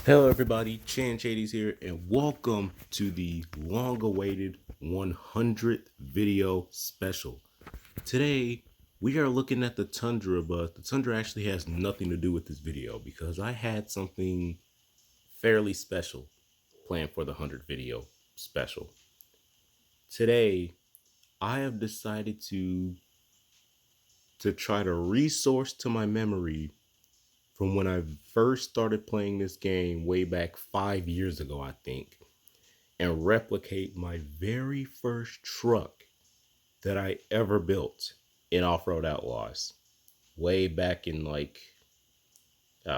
Hello everybody, Chan Chady's here and welcome to the long-awaited 100th video special. Today we are looking at the Tundra, but the Tundra actually has nothing to do with this video because I had something fairly special planned for the 100th video special. Today I have decided to try to resource to my memory from when I first started playing this game way back 5 years ago, I think, and replicate my very first truck that I ever built in Off-Road Outlaws. Way back in I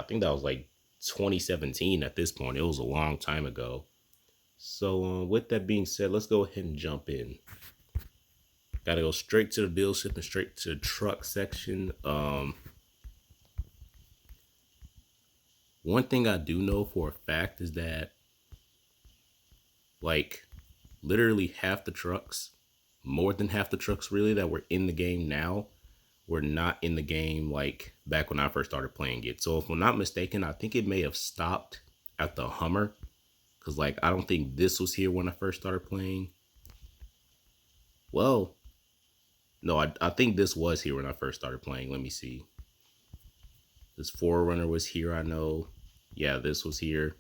think that was like 2017 at this point. It was a long time ago. So with that being said, let's go ahead and jump in. Gotta go straight to the dealership and straight to the truck section. One thing I do know for a fact is that like literally half the trucks, more than half the trucks really that were in the game now were not in the game like back when I first started playing it. So if I'm not mistaken, I think it may have stopped at the Hummer, because like I don't think this was here when I first started playing. Well, no, I think this was here when I first started playing. Let me see. This Forerunner was here, I know. Yeah, this was here.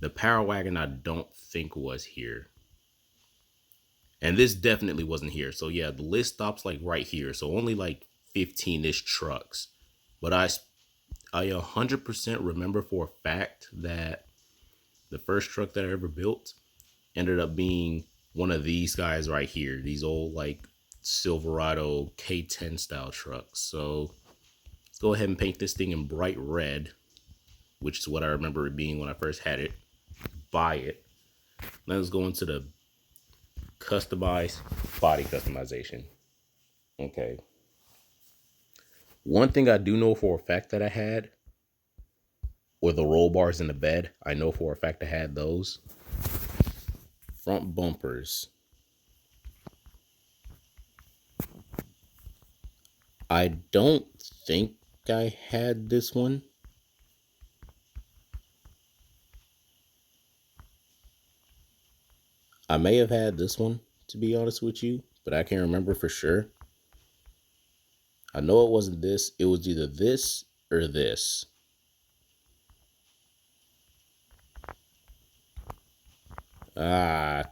The Power Wagon I don't think was here. And this definitely wasn't here. So yeah, the list stops like right here. So only like 15-ish trucks. But I 100% remember for a fact that the first truck that I ever built ended up being one of these guys right here. These old like Silverado K10 style trucks. So let's go ahead and paint this thing in bright red, which is what I remember it being when I first had it. Buy it. Let's go into the customize body customization. Okay. One thing I do know for a fact that I had were the roll bars in the bed. I know for a fact I had those. Front bumpers. I don't think I had this one. I may have had this one, to be honest with you, but I can't remember for sure. I know it wasn't this. It was either this or this. I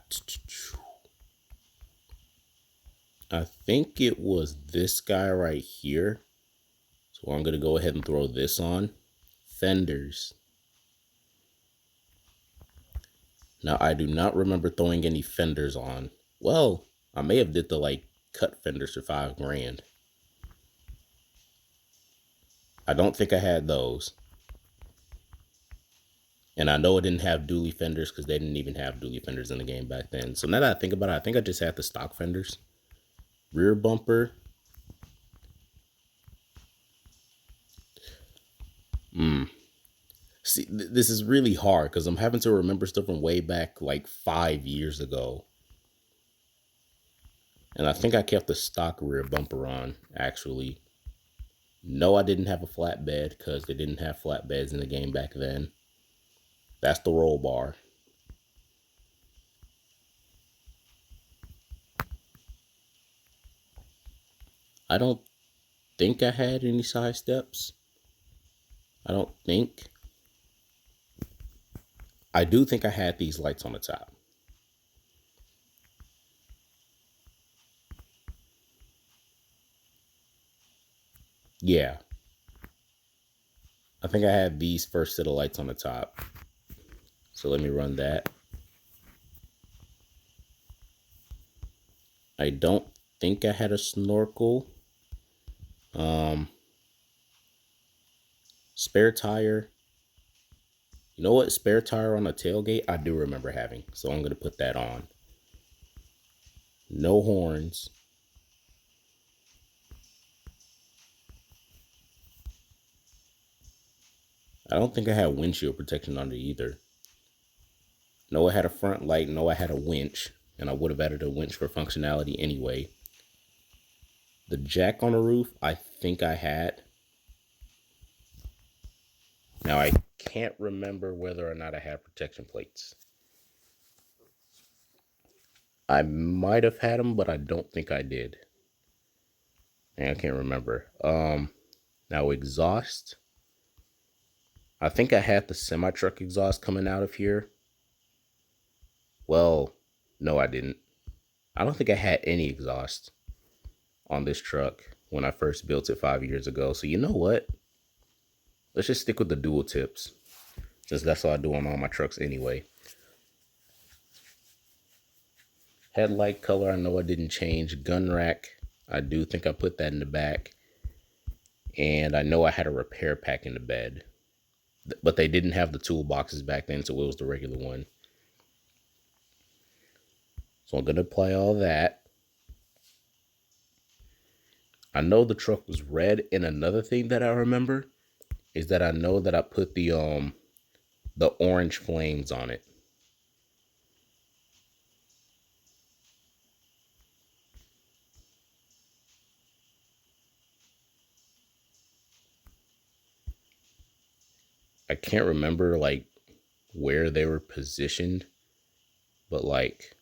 think it was this guy right here. So I'm going to go ahead and throw this on. Fenders. Now, I do not remember throwing any fenders on. Well, I may have did the like cut fenders for $5,000. I don't think I had those. And I know it didn't have dually fenders because they didn't even have dually fenders in the game back then. So now that I think about it, I think I just had the stock fenders. Rear bumper. See, this is really hard because I'm having to remember stuff from way back like 5 years ago. And I think I kept the stock rear bumper on, actually. No, I didn't have a flatbed because they didn't have flatbeds in the game back then. That's the roll bar. I don't think I had any side steps. I don't think. I do think I had these lights on the top. Yeah. I think I had these first set of lights on the top. So let me run that. I don't think I had a snorkel. Spare tire. You know what? Spare tire on the tailgate, I do remember having. So I'm going to put that on. No horns. I don't think I had windshield protection on it either. No, I had a front light. No, I had a winch. And I would have added a winch for functionality anyway. The jack on the roof, I think I had. Now, I can't remember whether or not I had protection plates. I might have had them, but I don't think I did. I can't remember. Now exhaust. I think I had the semi truck exhaust coming out of here. Well, no, I didn't. I don't think I had any exhaust on this truck when I first built it 5 years ago. So you know what? Let's just stick with the dual tips, since that's what I do on all my trucks anyway. Headlight color, I know I didn't change. Gun rack, I do think I put that in the back. And I know I had a repair pack in the bed. But they didn't have the toolboxes back then, so it was the regular one. So I'm going to apply all that. I know the truck was red, and another thing that I remember is that I know that I put the orange flames on it. I can't remember like where they were positioned, but like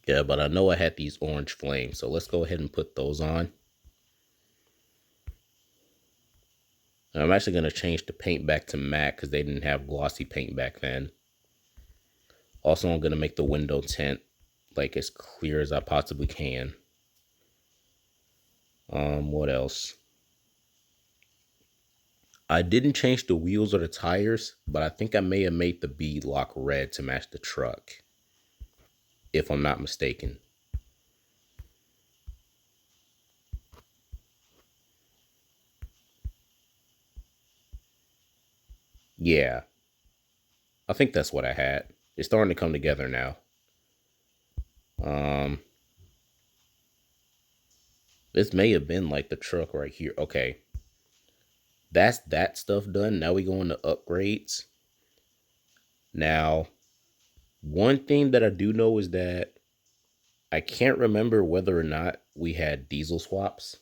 yeah, but I know I had these orange flames, so let's go ahead and put those on. And I'm actually going to change the paint back to matte because they didn't have glossy paint back then. Also, I'm going to make the window tint like as clear as I possibly can. What else? I didn't change the wheels or the tires, but I think I may have made the bead lock red to match the truck, if I'm not mistaken. Yeah, I think that's what I had. It's starting to come together now. This may have been like the truck right here. Okay, that's that stuff done. Now we go into upgrades. Now, one thing that I do know is that I can't remember whether or not we had diesel swaps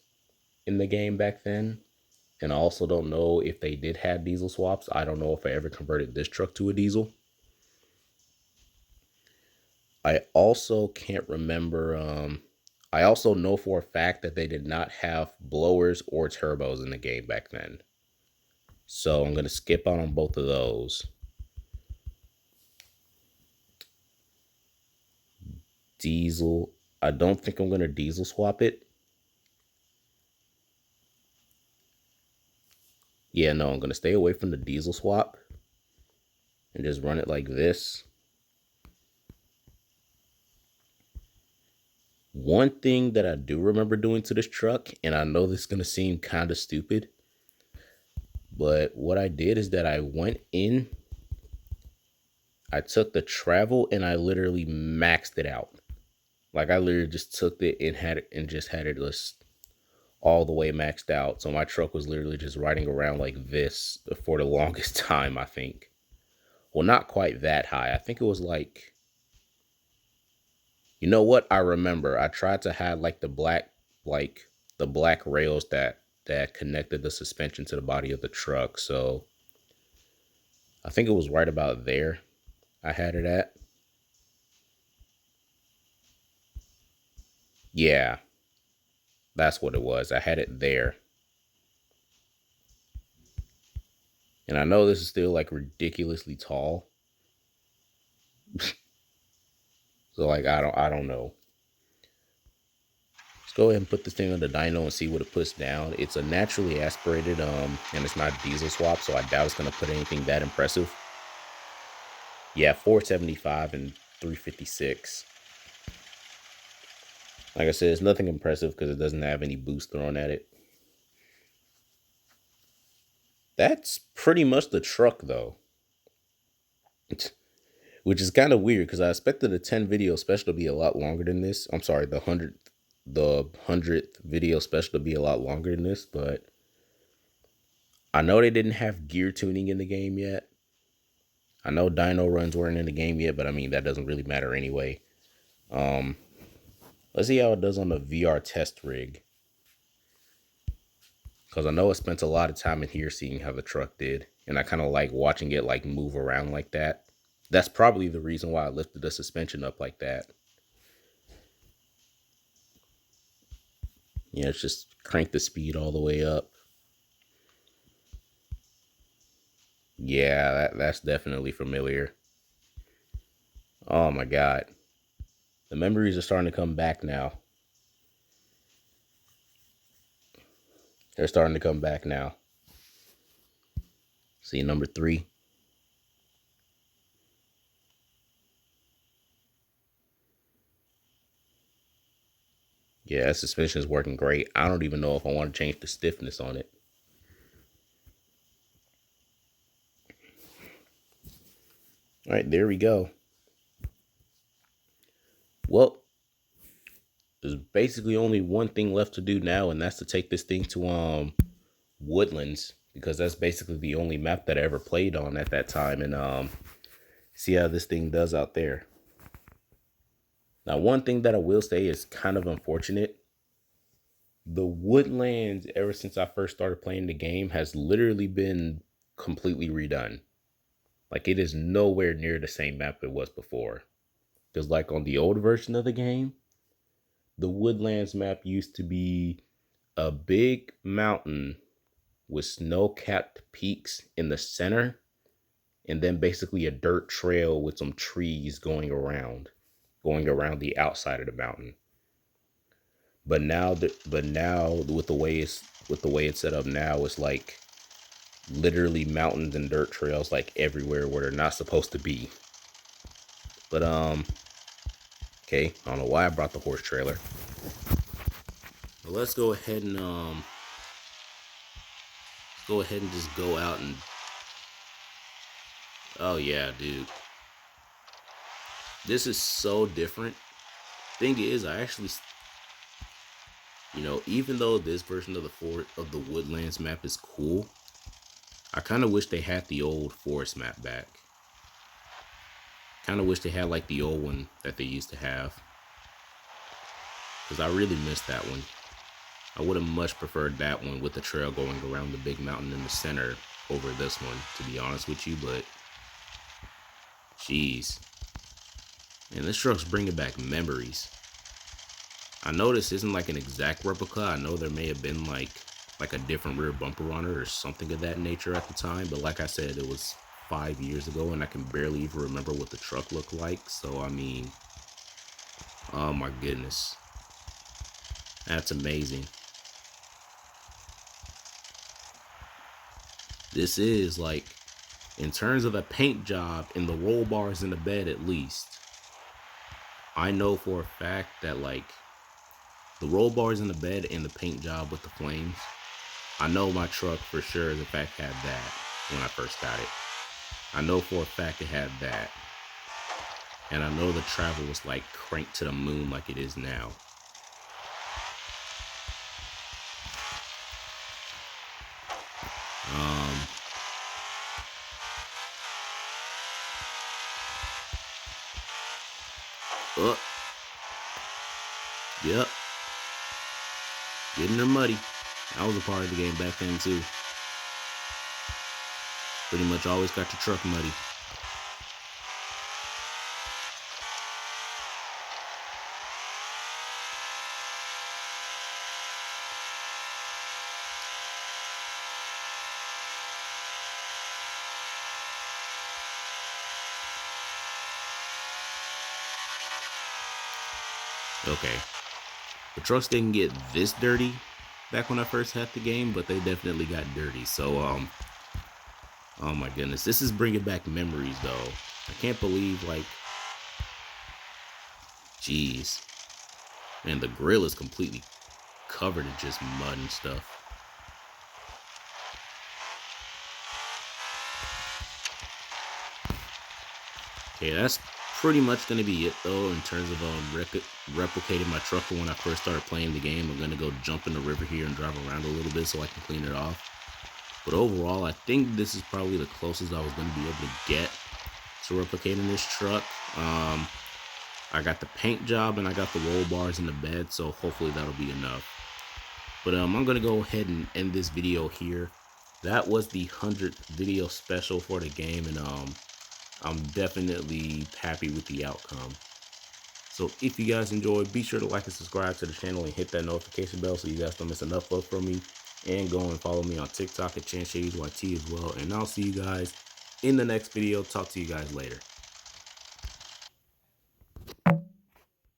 in the game back then. And I also don't know if they did have diesel swaps. I don't know if I ever converted this truck to a diesel. I also can't remember. I also know for a fact that they did not have blowers or turbos in the game back then. So I'm going to skip out on both of those. Diesel. I don't think I'm going to diesel swap it. Yeah, no, I'm going to stay away from the diesel swap and just run it like this. One thing that I do remember doing to this truck, and I know this is going to seem kind of stupid, but what I did is that I went in, I took the travel, and I literally maxed it out. Like I literally just took it and had it and just had it just all the way maxed out. So my truck was literally just riding around like this for the longest time, I think. Well, not quite that high. I think it was like, you know what? I remember I tried to have like the black rails that connected the suspension to the body of the truck. So I think it was right about there I had it at. Yeah, that's what it was. I had it there. And I know this is still like ridiculously tall. So like I don't know. Let's go ahead and put this thing on the dyno and see what it puts down. It's a naturally aspirated and it's not diesel swap, so I doubt it's gonna put anything that impressive. Yeah, 475 and 356. Like I said, it's nothing impressive because it doesn't have any boost thrown at it. That's pretty much the truck though. Which is kind of weird because I expected a 10 video special to be a lot longer than this. I'm sorry, the hundredth video special to be a lot longer than this, but I know they didn't have gear tuning in the game yet. I know dyno runs weren't in the game yet, but I mean, that doesn't really matter anyway. Let's see how it does on the VR test rig. Because I know it spent a lot of time in here seeing how the truck did. And I kind of like watching it like move around like that. That's probably the reason why I lifted the suspension up like that. Yeah, it's just crank the speed all the way up. Yeah, that's definitely familiar. Oh my God. The memories are starting to come back now. They're starting to come back now. See, number 3. Yeah, that suspension is working great. I don't even know if I want to change the stiffness on it. All right, there we go. Well, there's basically only one thing left to do now, and that's to take this thing to Woodlands, because that's basically the only map that I ever played on at that time, and see how this thing does out there. Now, one thing that I will say is kind of unfortunate. The Woodlands, ever since I first started playing the game, has literally been completely redone. Like, it is nowhere near the same map it was before. Because like on the old version of the game, the Woodlands map used to be a big mountain with snow-capped peaks in the center, and then basically a dirt trail with some trees going around the outside of the mountain. But now with the way it's set up now, it's like literally mountains and dirt trails like everywhere where they're not supposed to be. But okay, I don't know why I brought the horse trailer. But let's go ahead and just go out and, oh yeah, dude. This is so different. Thing is, I actually, even though this version of the Woodlands map is cool, I kind of wish they had the old forest map back. Kind of wish they had like the old one that they used to have, because I really missed that one. I would have much preferred that one with the trail going around the big mountain in the center over this one, to be honest with you. But jeez, man, this truck's bringing back memories. I know this isn't like an exact replica. I know there may have been like a different rear bumper on it or something of that nature at the time, but like I said, it was 5 years ago, and I can barely even remember what the truck looked like. So I mean, oh my goodness, that's amazing. This is like, in terms of the paint job and the roll bars in the bed, at least, I know for a fact that like the roll bars in the bed and the paint job with the flames, I know my truck for sure as a fact had that when I first got it. I know for a fact it had that. And I know the travel was like cranked to the moon like it is now. Yep. Getting her muddy. That was a part of the game back then too. Pretty much always got your truck muddy. Okay. The trucks didn't get this dirty back when I first had the game, but they definitely got dirty. So, oh my goodness. This is bringing back memories, though. I can't believe, like, jeez. Man, the grill is completely covered in just mud and stuff. Okay, that's pretty much going to be it, though, in terms of replicating my truck when I first started playing the game. I'm going to go jump in the river here and drive around a little bit so I can clean it off. But overall, I think this is probably the closest I was going to be able to get to replicate in this truck. I got the paint job and I got the roll bars in the bed, so hopefully that'll be enough. But I'm gonna go ahead and end this video here. That was the 100th video special for the game, and I'm definitely happy with the outcome. So if you guys enjoyed, be sure to like and subscribe to the channel and hit that notification bell so you guys don't miss an upload from me. And go and follow me on TikTok at ChanShadyYT as well. And I'll see you guys in the next video. Talk to you guys later.